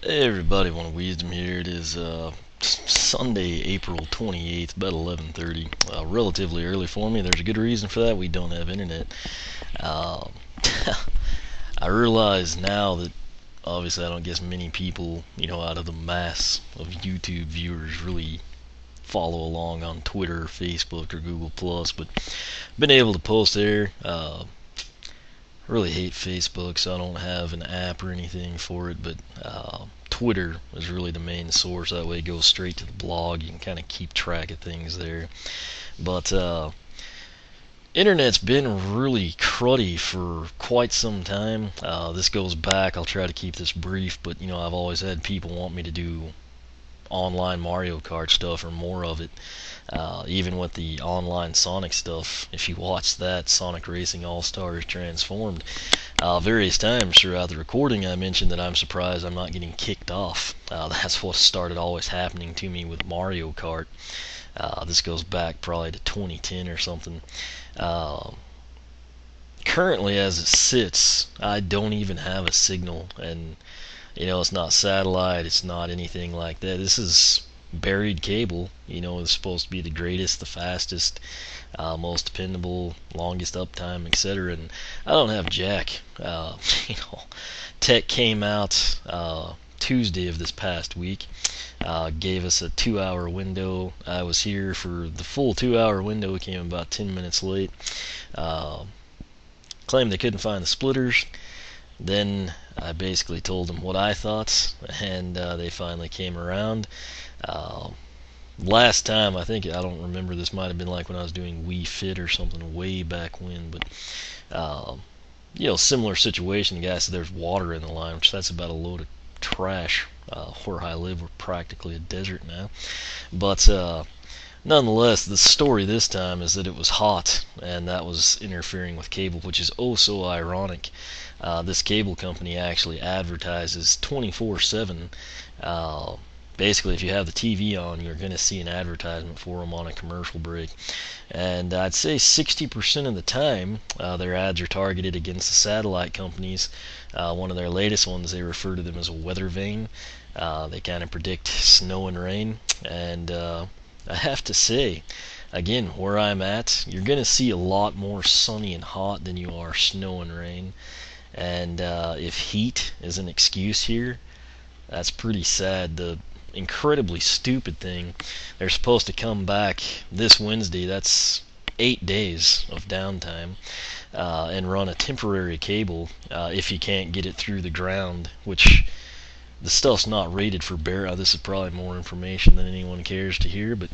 Hey everybody, One Wisdom here. It is Sunday, April 28th, about 11:30. Relatively early for me. There's a good reason for that. We don't have internet. Uh, I realize now that obviously I don't guess many people, out of the mass of YouTube viewers really follow along on Twitter, Facebook, or Google Plus, but been able to post there. Really hate Facebook, so I don't have an app or anything for it, but Twitter is really the main source. That way it goes straight to the blog. You can kind of keep track of things there. But internet's been really cruddy for quite some time. This goes back, I'll try to keep this brief, but I've always had people want me to do online Mario Kart stuff or more of it. Even with the online Sonic stuff, if you watch that, Sonic Racing All-Stars Transformed, various times throughout the recording I mentioned that I'm surprised I'm not getting kicked off. That's what started always happening to me with Mario Kart. This goes back probably to 2010 or something. Currently, as it sits, I don't even have a signal, and it's not satellite, it's not anything like that. This is buried cable. It's supposed to be the greatest, the fastest, most dependable, longest uptime, etc. And I don't have jack. Tech came out Tuesday of this past week. Gave us a 2-hour window. I was here for the full 2-hour window. It came about 10 minutes late. Claimed they couldn't find the splitters. Then I basically told them what I thought, and they finally came around. Last time, I don't remember, this might have been like when I was doing Wii Fit or something way back when, but similar situation. The guy said there's water in the line, which that's about a load of trash. Where I live, we're practically a desert now. But nonetheless, the story this time is that it was hot, and that was interfering with cable, which is oh so ironic. This cable company actually advertises 24/7. Basically, if you have the TV on, you're going to see an advertisement for them on a commercial break. And I'd say 60% of the time, their ads are targeted against the satellite companies. One of their latest ones, they refer to them as a weather vane. They kind of predict snow and rain. And I have to say, again, where I'm at, you're going to see a lot more sunny and hot than you are snow and rain. And if heat is an excuse here, that's pretty sad. The incredibly stupid thing, they're supposed to come back this Wednesday. That's 8 days of downtime, and run a temporary cable if you can't get it through the ground, which the stuff's not rated for bear. This is probably more information than anyone cares to hear, but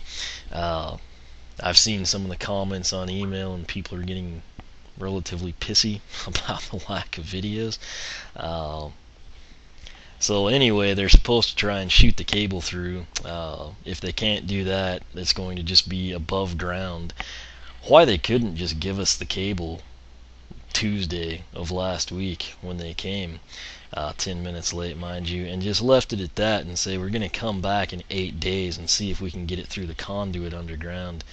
I've seen some of the comments on email, and people are getting relatively pissy about the lack of videos. So anyway, they're supposed to try and shoot the cable through. If they can't do that, it's going to just be above ground. Why they couldn't just give us the cable Tuesday of last week when they came, 10 minutes late, mind you, and just left it at that and say we're going to come back in 8 days and see if we can get it through the conduit underground,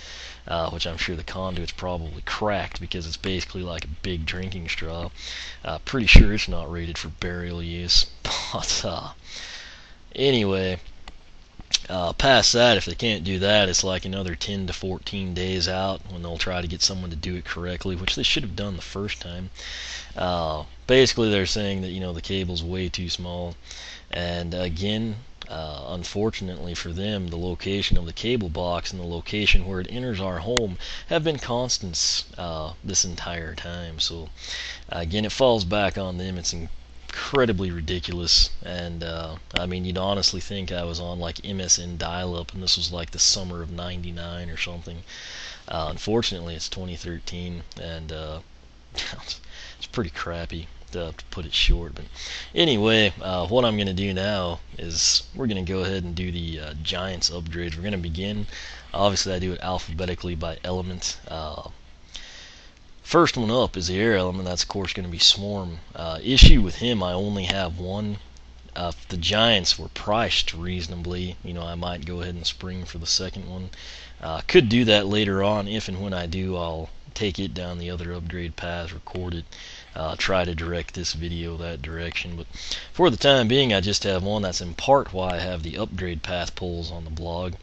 which I'm sure the conduit's probably cracked because it's basically like a big drinking straw. Pretty sure it's not rated for burial use. But anyway, past that, if they can't do that, it's like another 10 to 14 days out when they'll try to get someone to do it correctly, which they should have done the first time. Basically, they're saying that the cable's way too small, and again, unfortunately for them, the location of the cable box and the location where it enters our home have been constants this entire time. So again, it falls back on them. It's incredibly ridiculous, and I mean, you'd honestly think I was on like MSN dial-up and this was like the summer of '99 or something. Unfortunately, it's 2013, and it's pretty crappy, to put it short. But anyway, what I'm going to do now is we're going to go ahead and do the Giants upgrades. We're going to begin. Obviously, I do it alphabetically by element. First one up is the air element. That's of course going to be Swarm. Issue with him, I only have one. If the Giants were priced reasonably, I might go ahead and spring for the second one. Could do that later on. If and when I do, I'll take it down the other upgrade path, record it, try to direct this video that direction. But for the time being, I just have one. That's in part why I have the upgrade path polls on the blog,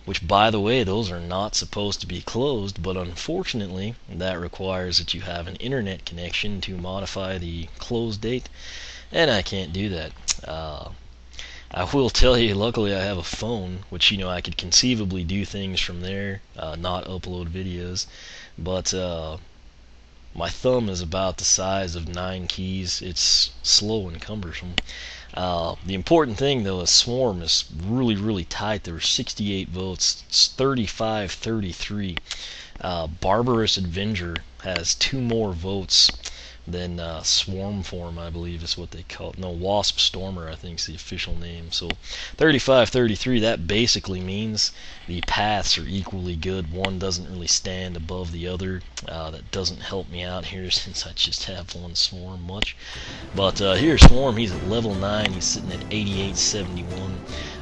which, by the way, those are not supposed to be closed, but unfortunately that requires that you have an internet connection to modify the close date, and I can't do that. I will tell you, luckily I have a phone, which, I could conceivably do things from there, not upload videos, but my thumb is about the size of 9 keys. It's slow and cumbersome. The important thing, though, is Swarm is really, really tight. There were 68 votes. It's 35-33. Barberous Avenger has 2 more votes than Swarm Form, I believe is what they call it. No, Wasp Stormer, I think, is the official name. So 35-33, that basically means the paths are equally good. One doesn't really stand above the other. That doesn't help me out here since I just have one Swarm much. But here's Swarm. He's at level 9. He's sitting at 88-71.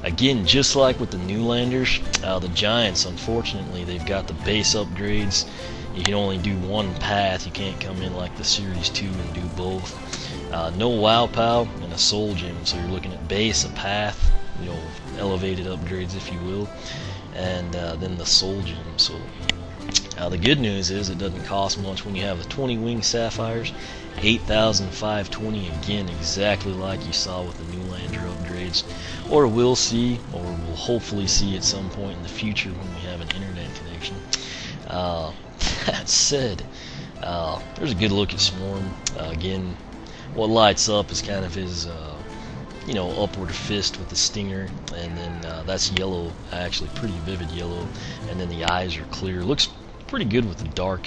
Again, just like with the Newlanders, the Giants, unfortunately, they've got the base upgrades. You can only do one path. You can't come in like the Series 2 and do both. No Wow Pow and a Soul Gem, so you're looking at base, a path, elevated upgrades if you will, and then the Soul Gem. So the good news is it doesn't cost much when you have the 20 wing Sapphires. 8,520, again, exactly like you saw with the Newlander upgrades, or we'll see, or we'll hopefully see at some point in the future when we have an internet connection. That said, there's a good look at Swarm. Again, what lights up is kind of his, upward fist with the stinger, and then that's yellow, actually pretty vivid yellow, and then the eyes are clear. Looks pretty good with the dark,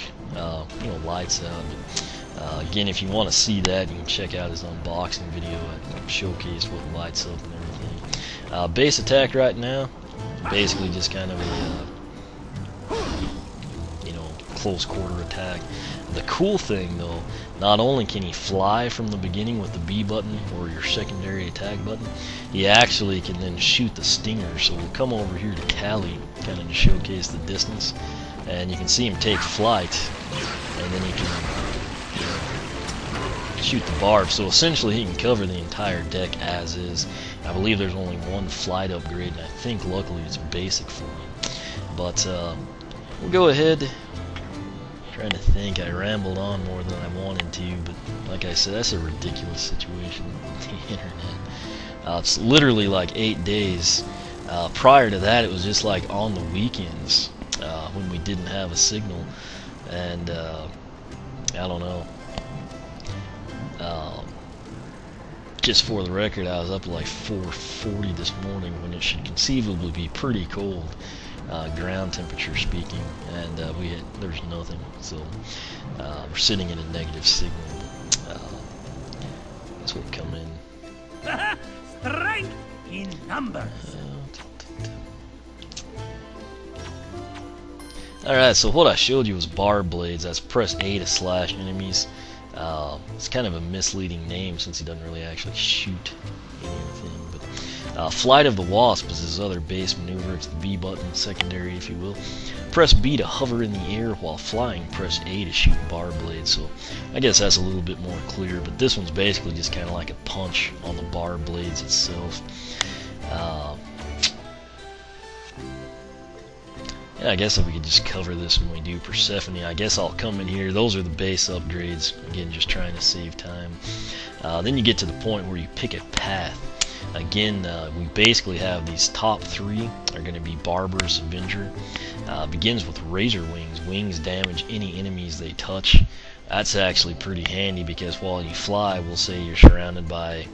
lights out. But, again, if you want to see that, you can check out his unboxing video. I showcase what lights up and everything. Base attack right now, basically just kind of a close quarter attack. The cool thing, though, not only can he fly from the beginning with the B button or your secondary attack button, he actually can then shoot the stinger. So we'll come over here to Cali, kind of to showcase the distance, and you can see him take flight, and then he can shoot the barb. So essentially he can cover the entire deck as is. I believe there's only one flight upgrade, and I think luckily it's basic for him. But we'll go ahead. Trying to think, I rambled on more than I wanted to, but like I said, that's a ridiculous situation with the internet. It's literally like 8 days. Prior to that, it was just like on the weekends when we didn't have a signal, and I don't know. Just for the record, I was up at like 4:40 this morning when it should conceivably be pretty cold. Ground temperature speaking, and there's nothing, so we're sitting in a negative signal. This will come in. Strength in numbers. Alright, so what I showed you was barb blades. That's press A to slash enemies. It's kind of a misleading name since he doesn't really actually shoot anything. Flight of the Wasp is his other base maneuver. It's the B button, secondary if you will. Press B to hover in the air while flying. Press A to shoot bar blades. So I guess that's a little bit more clear, but this one's basically just kind of like a punch on the bar blades itself. Yeah, I guess if we could just cover this when we do Persephone, I guess I'll come in here. Those are the base upgrades. Again, just trying to save time. Then you get to the point where you pick a path. Again, we basically have these top 3 are going to be Barberous Avenger. Begins with Razor Wings. Wings damage any enemies they touch. That's actually pretty handy because while you fly, we'll say you're surrounded by,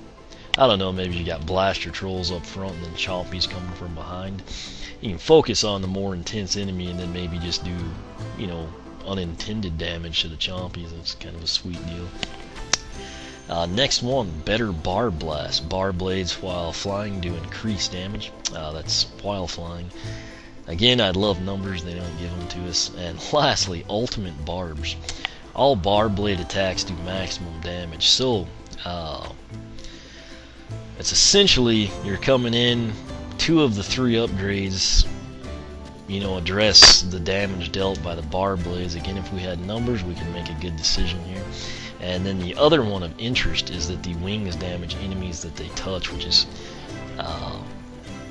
I don't know, maybe you got blaster trolls up front and then chompies coming from behind. You can focus on the more intense enemy and then maybe just do, unintended damage to the chompies. That's kind of a sweet deal. Next one, Better Barb Blast. Barb blades while flying do increased damage. That's while flying. Again, I'd love numbers, they don't give them to us. And lastly, Ultimate Barbs. All barb blade attacks do maximum damage. So, it's essentially, you're coming in, 2 of the 3 upgrades you know, address the damage dealt by the bar blades. Again, if we had numbers, we could make a good decision here. And then the other one of interest is that the wings damage enemies that they touch, which is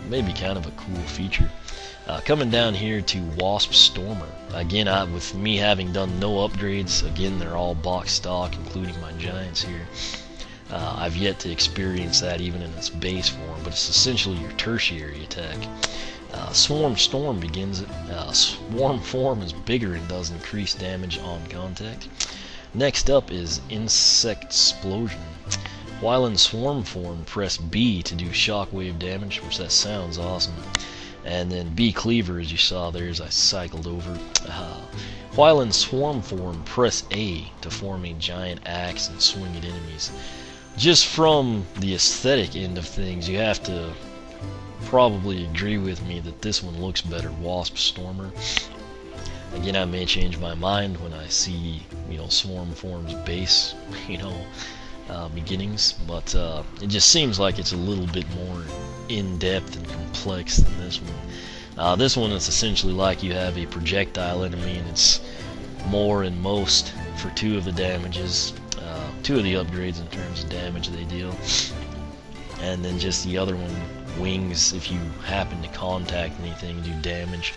maybe kind of a cool feature. Coming down here to Wasp Stormer. Again, with me having done no upgrades, again, they're all box stock, including my giants here. I've yet to experience that even in its base form, but it's essentially your tertiary attack. Swarm Storm begins it. Swarm form is bigger and does increased damage on contact. Next up is Insect Explosion. While in swarm form, press B to do shockwave damage, which that sounds awesome. And then B Cleaver, as you saw there as I cycled over. While in swarm form, press A to form a giant axe and swing at enemies. Just from the aesthetic end of things, you have to probably agree with me that this one looks better, Wasp Stormer. Again, I may change my mind when I see, you know, Swarm Form's base, you know, beginnings, but it just seems like it's a little bit more in-depth and complex than this one. This one is essentially like you have a projectile enemy, and it's more and most for two of the damages, two of the upgrades in terms of damage they deal, and then just the other one, wings, if you happen to contact anything, do damage.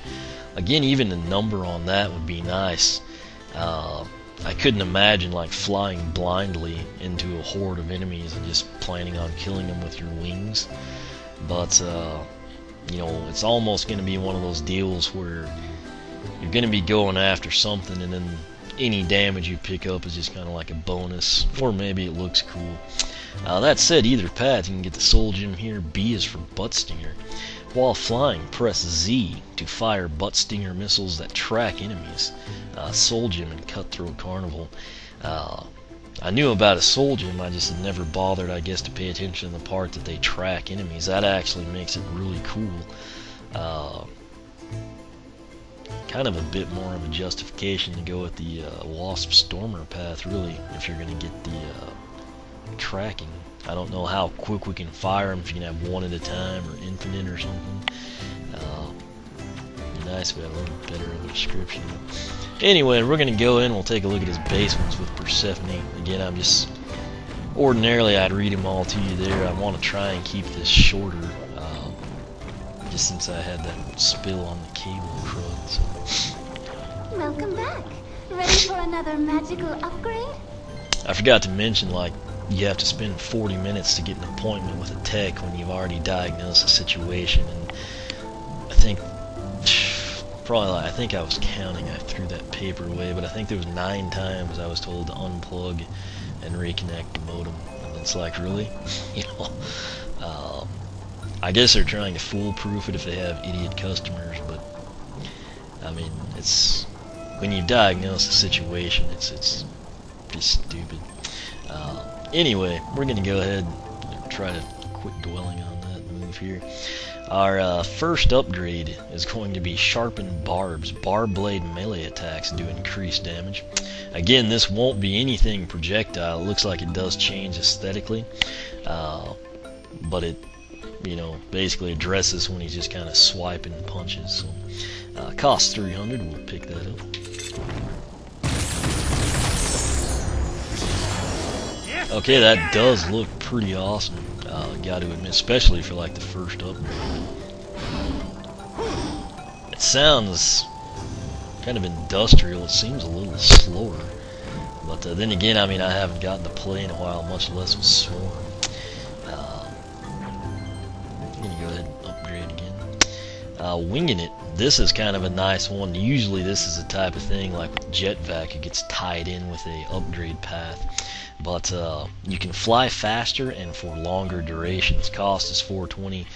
Again, even the number on that would be nice. I couldn't imagine like flying blindly into a horde of enemies and just planning on killing them with your wings. But you know, it's almost going to be one of those deals where you're going to be going after something, and then any damage you pick up is just kind of like a bonus, or maybe it looks cool. That said, either path, you can get the Soul Gem here. B is for Butt Stinger. While flying, press Z to fire Butt Stinger missiles that track enemies. Soul Gem and Cutthroat Carnival. I knew about a Soul Gem, I just had never bothered, I guess, to pay attention to the part that they track enemies. That actually makes it really cool. Kind of a bit more of a justification to go with the Wasp Stormer path, really, if you're going to get the tracking. I don't know how quick we can fire them, if you can have one at a time or infinite or something. It'd be nice if we had a little better of a description. Anyway, we're going to go in, we'll take a look at his base ones with Persephone. Again, I'm just, ordinarily I'd read them all to you there. I want to try and keep this shorter, just since I had that spill on the cable crud. So. Welcome back. Ready for another magical upgrade? I forgot to mention, like, you have to spend 40 minutes to get an appointment with a tech when you've already diagnosed a situation, and I think I think I was counting, I threw that paper away, but I think there was 9 times I was told to unplug and reconnect the modem, and it's like, really? You know, I guess they're trying to foolproof it if they have idiot customers, but I mean, it's, when you diagnose a situation, it's just stupid. Anyway, we're going to go ahead and try to quit dwelling on that move here. Our first upgrade is going to be Sharpened Barbs. Barb blade melee attacks do increased damage. Again, this won't be anything projectile. It looks like it does change aesthetically, but it, you know, basically addresses when he's just kind of swiping punches. So, costs 300. We'll pick that up. Okay, that does look pretty awesome, got to admit, especially for like the first upgrade. It sounds kind of industrial, it seems a little slower, but then again, I mean, I haven't gotten to play in a while, much less with Swarm. I'm going to go ahead and upgrade again. Winging It, this is kind of a nice one. Usually this is the type of thing like with Jetvac, it gets tied in with a upgrade path. But you can fly faster and for longer durations. Cost is 420.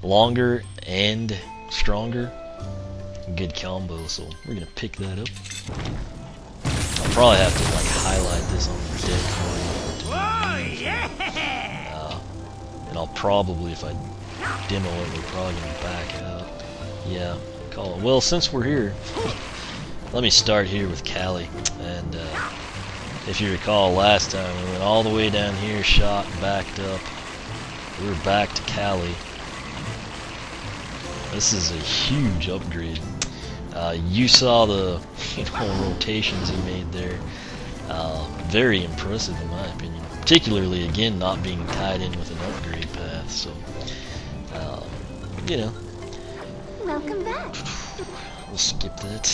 Longer and stronger. Good combo, so we're going to pick that up. I'll probably have to like highlight this on the deck for you. Yeah! And I'll probably, if I demo it, we're probably going to back out. Yeah, call it. Well, since we're here, let me start here with Callie. And if you recall, last time we went all the way down here, shot, backed up. We're back to Callie. This is a huge upgrade. You saw the rotations he made there. Very impressive in my opinion. Particularly, again, not being tied in with an upgrade path. So, you know. Welcome back. We'll skip that.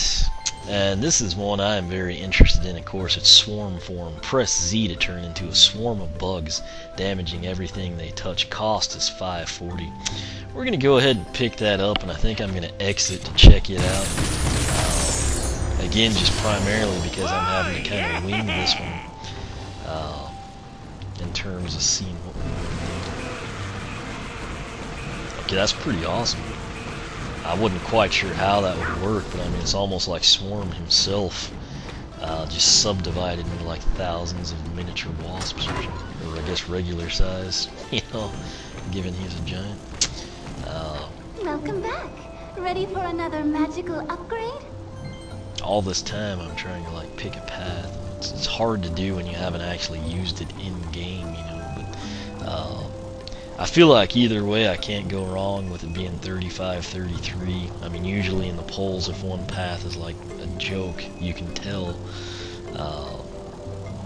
And this is one I am very interested in, of course. It's swarm form. Press Z to turn into a swarm of bugs, damaging everything they touch. Cost is 540. We're going to go ahead and pick that up, and I think I'm going to exit to check it out. Again, just primarily because I'm having to kind of wing this one in terms of seeing what we're going to do. Okay, that's pretty awesome. I wasn't quite sure how that would work, but I mean, it's almost like Swarm himself, just subdivided into like thousands of miniature wasps, or I guess regular size, you know, given he's a giant. Welcome back. Ready for another magical upgrade? All this time I'm trying to like pick a path. It's hard to do when you haven't actually used it in game, you know, but I feel like either way I can't go wrong with it being 35-33. I mean, usually in the polls, if one path is like a joke, you can tell.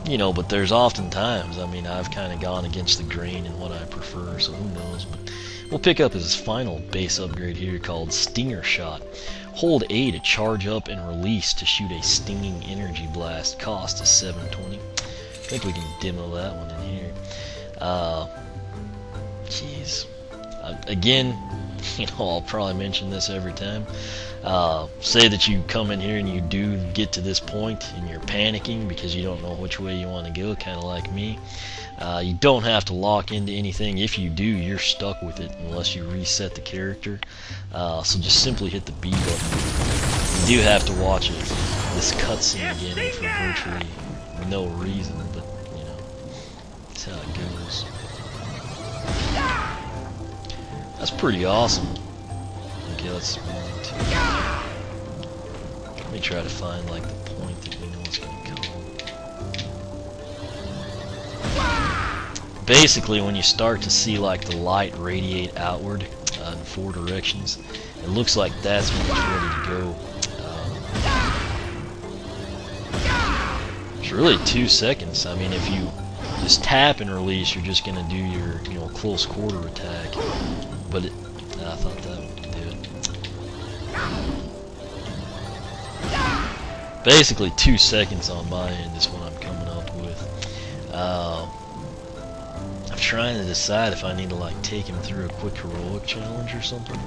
You know, but there's often times, I mean, I've kind of gone against the grain in what I prefer, so who knows. But we'll pick up his final base upgrade here called Stinger Shot. Hold A to charge up and release to shoot a stinging energy blast. Cost is 720. I think we can demo that one in here. Jeez. Again, you know, I'll probably mention this every time. Say that you come in here and you do get to this point and you're panicking because you don't know which way you want to go, kind of like me. You don't have to lock into anything. If you do, you're stuck with it unless you reset the character. So just simply hit the B button. You do have to watch this cutscene again for virtually no reason, but you know, that's how it goes. That's pretty awesome. Okay, let's let me try to find like the point that we know it's going to come. Basically, when you start to see like the light radiate outward in 4 directions, it looks like that's when it's ready to go. It's really 2 seconds. I mean, if you just tap and release, you're just going to do your, you know, close quarter attack. But I thought that would do it. Basically 2 seconds on my end is what I'm coming up with. I'm trying to decide if I need to like take him through a quick heroic challenge or something.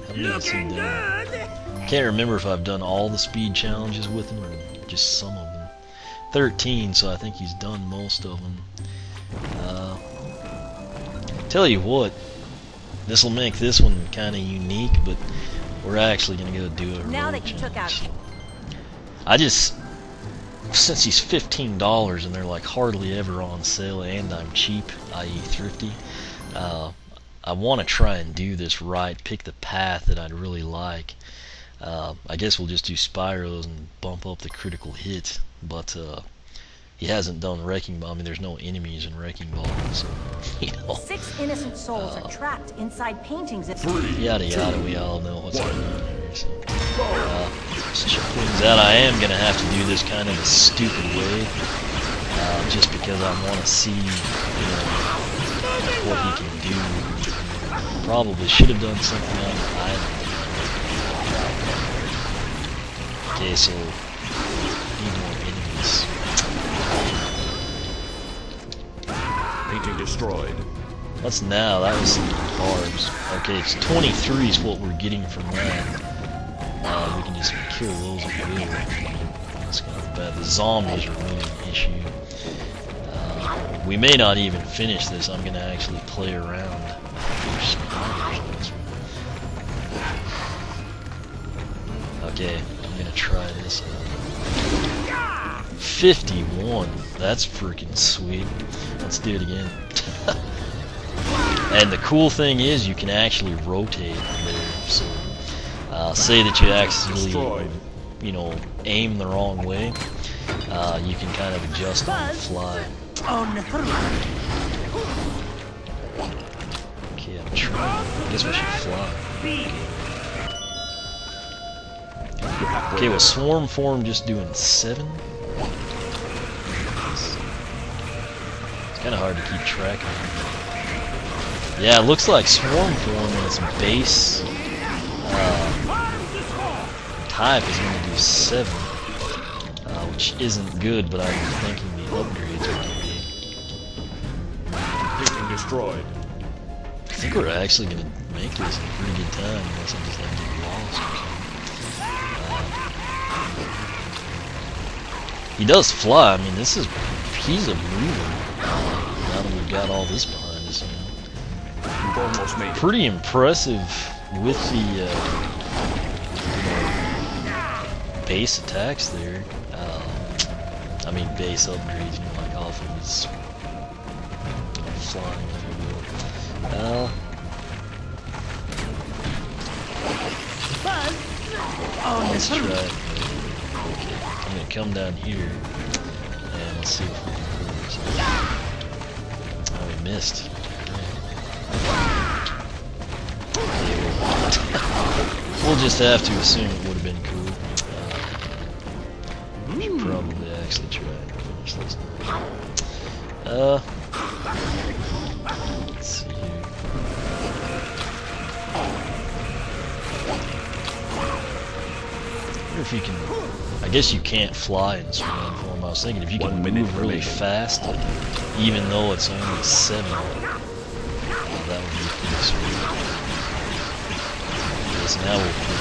How many has he done? Can't remember if I've done all the speed challenges with him or just some of them. 13, so I think he's done most of them. Tell you what, this will make this one kind of unique, but we're actually going to go do a heroic challenge. I just, since he's $15 and they're like hardly ever on sale and I'm cheap, i.e. thrifty, I want to try and do this right, pick the path that I'd really like. I guess we'll just do Spyros and bump up the critical hit, but he hasn't done Wrecking Ball. I mean, there's no enemies in Wrecking Ball, so, you know. 6 innocent souls are trapped inside paintings. Yada yada, we all know what's going on here, so. Let's check things out. I am going to have to do this kind of a stupid way, just because I want to see, you know, what he can do. Probably should have done something on the island. Okay, so need more enemies. Painting destroyed. What's now? That was some barbs. Okay, it's 23 is what we're getting from that. We can just kill those if we will. That's kind of bad. The zombies are really an issue. We may not even finish this. I'm going to actually play around. Okay, I'm going to try this out. 51. That's freaking sweet. Let's do it again. And the cool thing is you can actually rotate there. So, say that you accidentally, you know, aim the wrong way, you can kind of adjust on the fly. Okay, I'm trying. I guess we should fly. Okay. Okay, was Swarm Form just doing 7? It's kind of hard to keep track of. Yeah, it looks like Swarm Form in its base type is going to do 7, which isn't good, but I'm thinking the upgrades might be. Painting destroyed. I think we're actually going to make this a pretty good time, unless I just like get lost or something. He does fly. I mean, he's a mover. Now that we've got all this behind us, You've almost made it. pretty impressive with the base attacks there. I mean, base upgrades, like off of his flying, if you will. Let's try it. Okay, I'm gonna come down here and let's see if we can pull this off. Oh, we missed. Okay, we'll just have to assume it would have been cool. We should probably actually try and finish this now. Let's see here. I wonder if you can. I guess you can't fly in Swarm Form. I was thinking if you can move really fast, even though it's only 7, that would be pretty sweet. Yes, now we'll put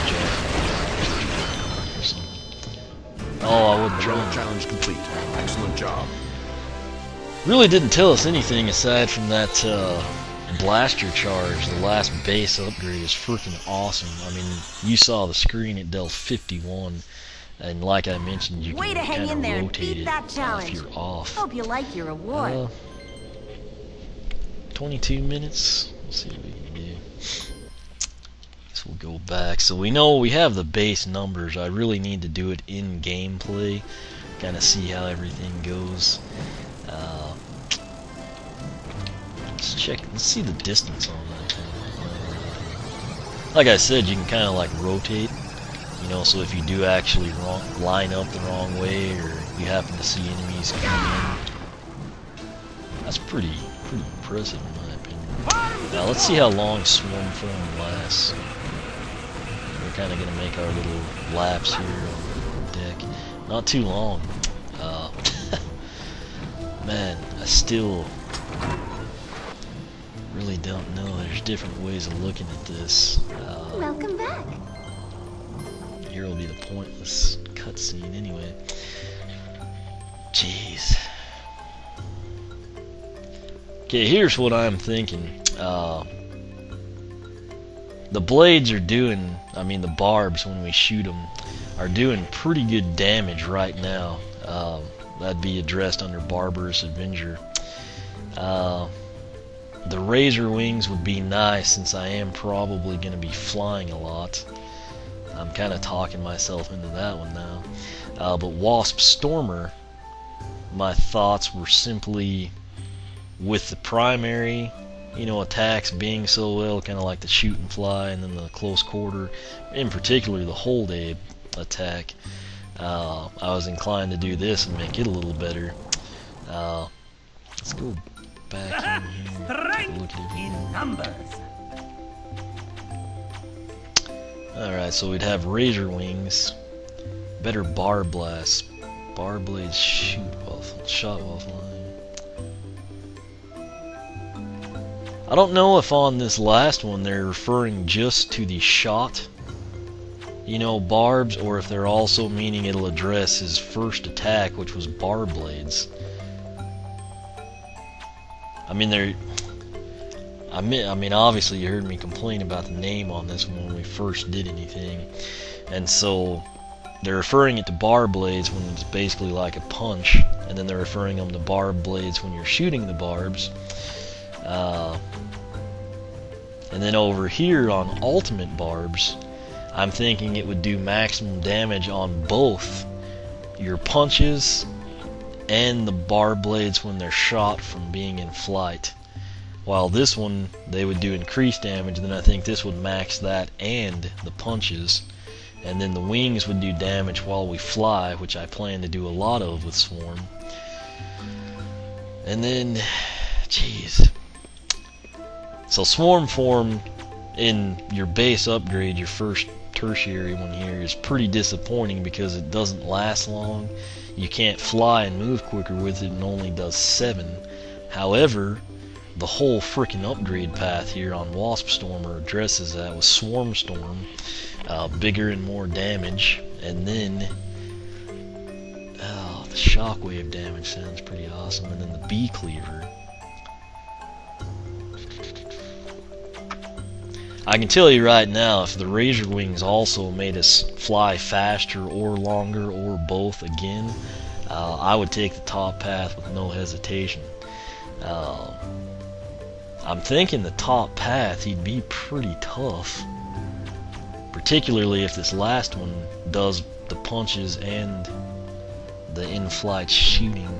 Oh, I wouldn't try. Challenge complete. Excellent job. Really didn't tell us anything aside from that blaster charge. The last base upgrade is freaking awesome. I mean, you saw the screen, it dealt 51, and like I mentioned, you Way can to hang kind in of there and rotate beat it that if challenge. you're off. Hope you like your award. 22 minutes. Let's see what we can do. Guess we'll go back. So we know we have the base numbers. I really need to do it in gameplay, kind of see how everything goes. Let's check. Let's see the distance on that thing. Like I said, you can kind of like rotate. So if you do actually line up the wrong way, or you happen to see enemies coming in, that's pretty impressive in my opinion. Now let's see how long Swarm Form lasts. We're kind of gonna make our little laps here on the deck. Not too long. Man, I still really don't know. There's different ways of looking at this. Welcome back. Here will be the pointless cutscene anyway. Jeez. Okay, here's what I'm thinking. The blades are doing, the barbs when we shoot them are doing pretty good damage right now. That'd be addressed under Barberous Avenger. The razor wings would be nice since I am probably going to be flying a lot. I'm kind of talking myself into that one now. But Wasp Stormer, my thoughts were simply with the primary, attacks being so well, kind of like the shoot and fly, and then the close quarter, in particular the hold A attack. I was inclined to do this and make it a little better. Let's go back in here. Take a look at it. In numbers. Alright, so we'd have razor wings, better bar blast, bar blades shot while flying. I don't know if on this last one they're referring just to the shot, barbs, or if they're also meaning it'll address his first attack, which was bar blades. Obviously you heard me complain about the name on this one when we first did anything, and so they're referring it to bar blades when it's basically like a punch, and then they're referring them to bar blades when you're shooting the barbs. And then over here on ultimate barbs, I'm thinking it would do maximum damage on both your punches and the bar blades when they're shot from being in flight. While this one, they would do increased damage, then I think this would max that and the punches. and then the wings would do damage while we fly, which I plan to do a lot of with Swarm. And then, jeez. So Swarm form in your base upgrade, your first tertiary one here, is pretty disappointing because it doesn't last long. You can't fly and move quicker with it, and only does 7. However, the whole freaking upgrade path here on Wasp Stormer addresses that with Swarm Storm, bigger and more damage, and then the shockwave damage sounds pretty awesome, and then the Bee Cleaver. I can tell you right now, if the Razor Wings also made us fly faster or longer or both again, I would take the top path with no hesitation. I'm thinking the top path, he'd be pretty tough, particularly if this last one does the punches and the in-flight shooting.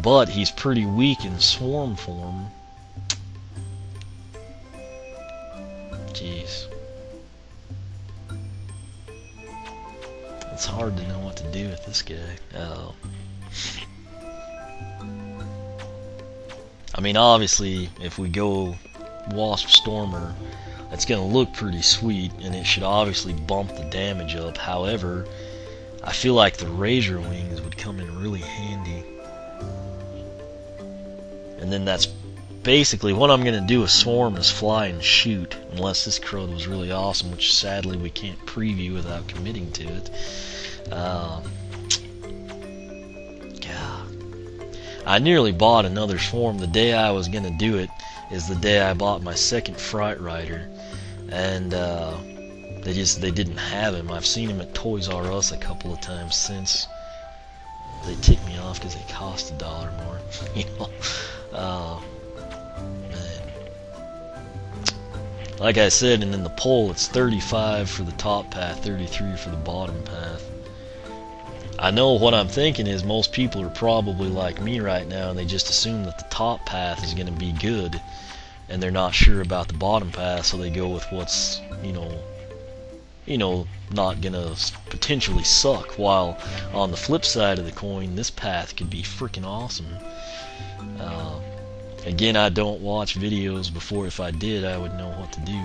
But he's pretty weak in Swarm form. Jeez. It's hard to know what to do with this guy. I mean, obviously, if we go Wasp Stormer, that's going to look pretty sweet, and it should obviously bump the damage up. However, I feel like the Razor Wings would come in really handy. And then that's basically what I'm going to do with Swarm, is fly and shoot, unless this crud was really awesome, which sadly we can't preview without committing to it. God. I nearly bought another Swarm. The day I was going to do it is the day I bought my second Fright Rider, and they didn't have him. I've seen him at Toys R Us a couple of times since. They ticked me off because they cost $1 more. You know, man. Like I said, and in the poll, it's 35 for the top path, 33 for the bottom path. I know what I'm thinking is most people are probably like me right now, and they just assume that the top path is going to be good, and they're not sure about the bottom path, so they go with what's, you know, not going to potentially suck. While on the flip side of the coin, this path could be freaking awesome. Again, I don't watch videos before. If I did, I would know what to do.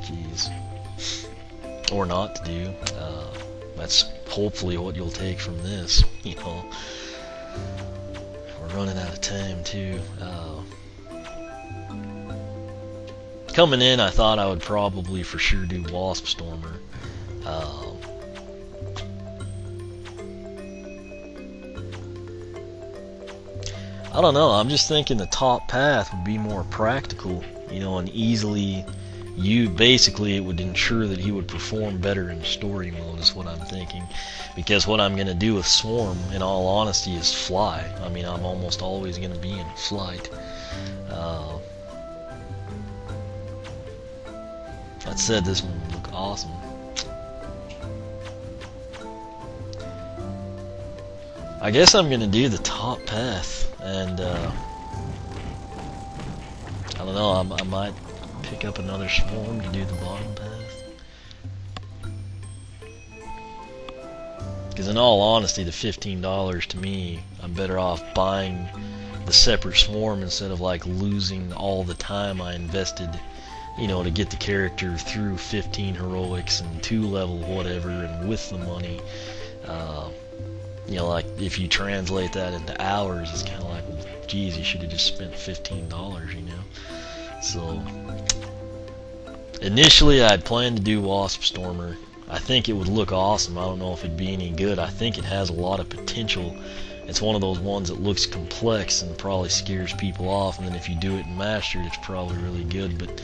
Jeez. Or not to do. That's hopefully what you'll take from this. You know, we're running out of time too. Coming in, I thought I would probably for sure do Wasp Stormer. I don't know, I'm just thinking the top path would be more practical, you know, and easily basically it would ensure that he would perform better in story mode is what I'm thinking. Because what I'm going to do with Swarm, in all honesty, is fly. I mean, I'm almost always going to be in flight. That said, this one would look awesome. I guess I'm going to do the top path, and I don't know, I might pick up another Swarm to do the bottom path. Because in all honesty, the $15 to me, I'm better off buying the separate Swarm instead of like losing all the time I invested, you know, to get the character through 15 heroics and 2 level whatever, and with the money. You know, like if you translate that into hours, it's kind of like, well, geez, you should have just spent $15, you know. So initially I'd planned to do Wasp Stormer. I think it would look awesome. I don't know if it'd be any good. I think it has a lot of potential. It's one of those ones that looks complex and probably scares people off, and then if you do it and master it, it's probably really good. But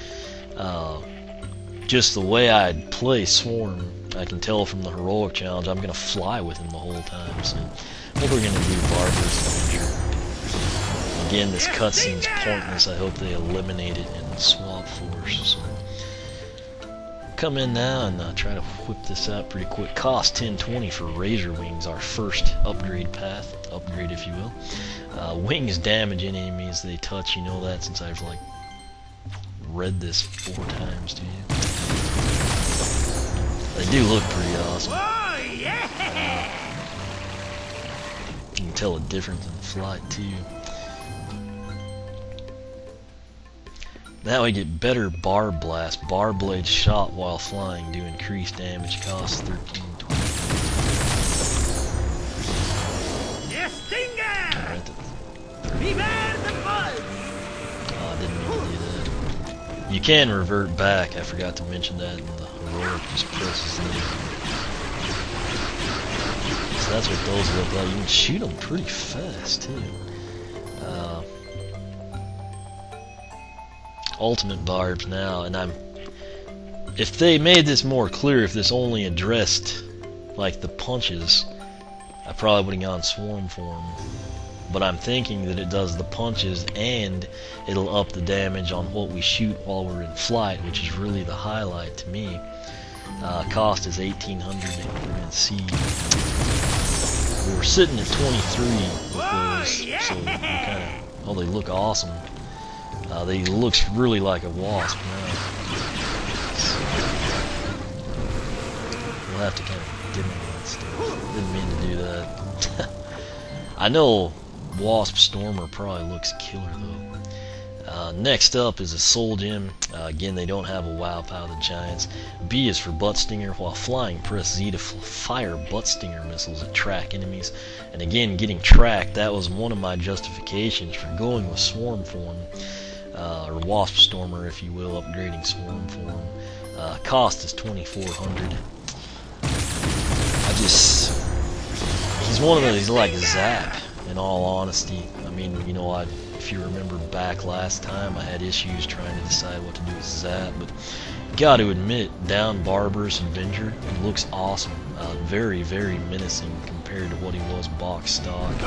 just the way I'd play Swarm, I can tell from the heroic challenge, I'm going to fly with him the whole time. So I think we're going to do Barberous Avenger. Again, this cutscene's pointless. I hope they eliminate it in Swap Force. So come in now and try to whip this out pretty quick. Cost $10.20 for Razor Wings, our first upgrade path. Upgrade, if you will. Wings damage enemies they touch. You know that since I've like read this 4 times to you. They do look pretty awesome. Oh, yeah! You can tell a difference in the flight too. Now we get better bar blast. Bar blade shot while flying do increased damage. Cost 1320. Yes, stinger! Alright, Beware the buzz! oh, I didn't mean to do that. You can revert back. I forgot to mention that in the heroic. Just presses in. So that's what those look like. You can shoot them pretty fast too. Ultimate barbs now, and if they made this more clear, if this only addressed like the punches, I probably would have gone swarm form. But I'm thinking that it does the punches and it'll up the damage on what we shoot while we're in flight, which is really the highlight to me. Cost is 1,800, and we're gonna see. We were sitting at 23 with those, so we kind of, oh, they look awesome. They looks really like a wasp now. We'll have to kind of dim that stuff. Didn't mean to do that. I know Wasp Stormer probably looks killer though. Next up is a Soul Gem. Again, they don't have a wow pow, the Giants. B is for butt stinger. While flying, press Z to fire butt stinger missiles at track enemies. And again, getting tracked, that was one of my justifications for going with swarm form. Or Wasp Stormer, if you will, upgrading swarm form. Cost is 2,400. He's one of those, he's like Zap, in all honesty. I mean, you know, if you remember back last time, I had issues trying to decide what to do with Zap, but got to admit, down Barberous Avenger, he looks awesome. Very, very menacing compared to what he was box stock.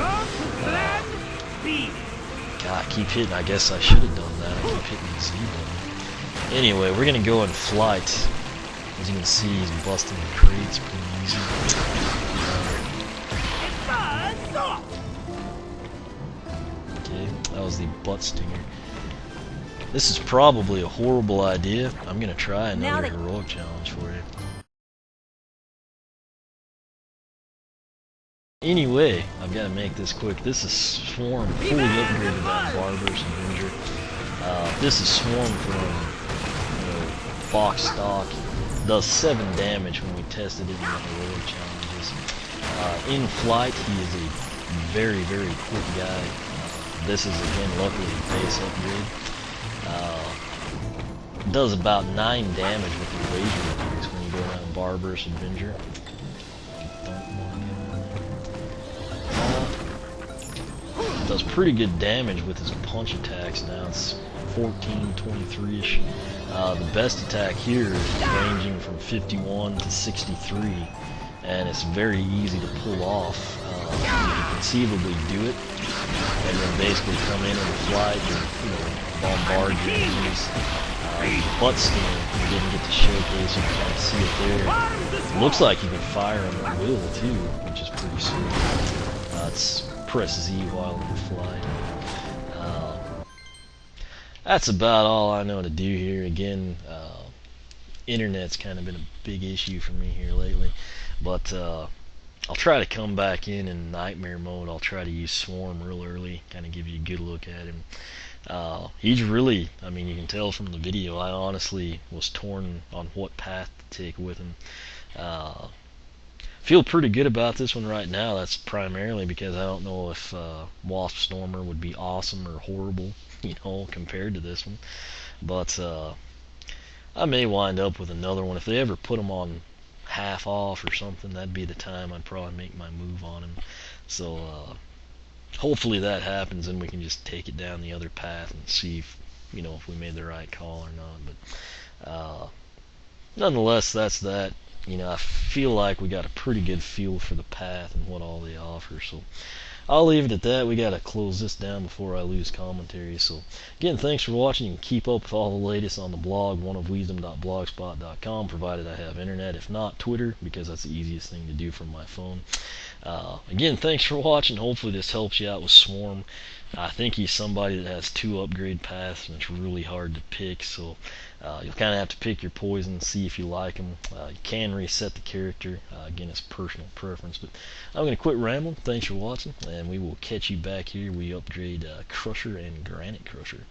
God, I keep hitting. I guess I should have done that. I keep hitting the Z button. Anyway, we're gonna go in flight. As you can see, he's busting the crates pretty easy. Okay, that was the butt stinger. This is probably a horrible idea. I'm gonna try another heroic challenge for you. Anyway, I've got to make this quick. This is Swarm, fully upgraded by Barberous Avenger. This is Swarm from box stock. Does 7 damage when we tested it in the heroic challenges. In flight, he is a very, very quick guy. This is again, luckily, a base upgrade. Does about 9 damage with the laser attacks when you go around Barberous Avenger. Does pretty good damage with his punch attacks now. It's 14, 23-ish. The best attack here is ranging from 51 to 63, and it's very easy to pull off. You can conceivably do it, and then basically come in and fly and bombard your enemies. Butt stinger, we didn't get to showcase, you can kind of see it there. Looks like you can fire him at will too, which is pretty sweet. It's press Z while in flight. That's about all I know to do here. Again, internet's kind of been a big issue for me here lately, but I'll try to come back in nightmare mode. I'll try to use Swarm real early, kind of give you a good look at him. He's really, I mean, you can tell from the video, I honestly was torn on what path to take with him. Feel pretty good about this one right now. That's primarily because I don't know if Wasp Stormer would be awesome or horrible, compared to this one. But I may wind up with another one. If they ever put them on half off or something, that'd be the time I'd probably make my move on him. So hopefully that happens, and we can just take it down the other path and see if we made the right call or not. But nonetheless, that's that. I feel like we got a pretty good feel for the path and what all they offer, so I'll leave it at that. We gotta close this down before I lose commentary. So again, thanks for watching. You can keep up with all the latest on the blog, oneofwisdom.blogspot.com, provided I have internet. If not, Twitter, because that's the easiest thing to do from my phone. Again, thanks for watching. Hopefully this helps you out with Swarm. I think he's somebody that has 2 upgrade paths, and it's really hard to pick, so you'll kind of have to pick your poison, see if you like him. You can reset the character. Again, it's personal preference, but I'm going to quit rambling. Thanks for watching, and we will catch you back here. We upgrade Crusher and Granite Crusher.